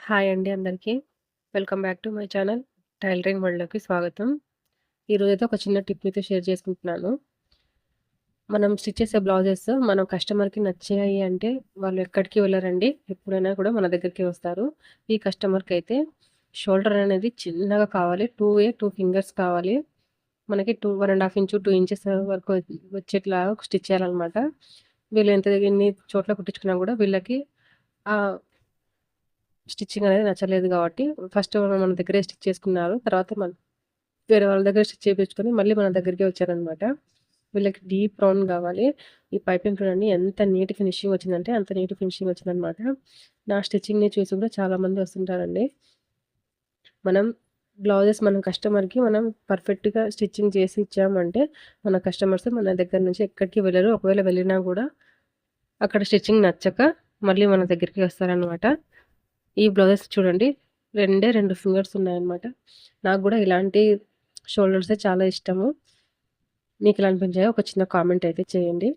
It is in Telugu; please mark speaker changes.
Speaker 1: హాయ్ అండి అందరికీ. Welcome back to my channel tailoring వరల్డ్‌లోకి స్వాగతం. ఈరోజైతే ఒక చిన్న టిప్ మీతో షేర్ చేసుకుంటున్నాను. మనం స్టిచ్ చేసే బ్లౌజెస్ మనం కస్టమర్‌కి నచ్చాయి అంటే వాళ్ళు ఎక్కడికి వెళ్ళరండి. ఎప్పుడైనా కూడా మన దగ్గరికే వస్తారు. ఈ కస్టమర్‌కైతే షోల్డర్ అనేది చిన్నగా కావాలి. 2 ఫింగర్స్ కావాలి. మనకి 1½ ఇంచు, 2 ఇంచెస్ వరకు వచ్చేట్లా స్టిచ్ చేయాలనమాట. వీళ్ళు ఎన్ని చోట్ల కుట్టించుకున్నా కూడా వీళ్ళకి ఆహ్ స్టిచ్చింగ్ అనేది నచ్చలేదు కాబట్టి ఫస్ట్ మన దగ్గరే స్టిచ్ చేసుకున్నారు. తర్వాత వేరే వాళ్ళ దగ్గర స్టిచ్ చేపించుకొని మళ్ళీ మన దగ్గరికే వచ్చారనమాట. వీళ్ళకి డీప్ బ్రౌన్ కావాలి. ఈ పైపింగ్ చూడండి ఎంత నీట్ ఫినిషింగ్ వచ్చిందంటే అంత నీట్ ఫినిషింగ్ వచ్చిందనమాట. నా స్టిచ్చింగ్‌ని చూసి కూడా చాలామంది వస్తుంటారండి. మనం కస్టమర్‌కి మనం పర్ఫెక్ట్‌గా స్టిచ్చింగ్ చేసి ఇచ్చామంటే మన కస్టమర్స్ మన దగ్గర నుంచి ఎక్కడికి వెళ్ళరు. ఒకవేళ వెళ్ళినా కూడా అక్కడ స్టిచ్చింగ్ నచ్చక మళ్ళీ మన దగ్గరికి వస్తారనమాట. ఈ బ్లౌజెస్ చూడండి 2 ఫింగర్స్ ఉన్నాయన్నమాట. నాకు గూడా ఇలాంటి షోల్డర్సే చాలా ఇష్టము. మీకెలా అనిపించాయో ఒక చిన్న కామెంట్ అయితే చేయండి.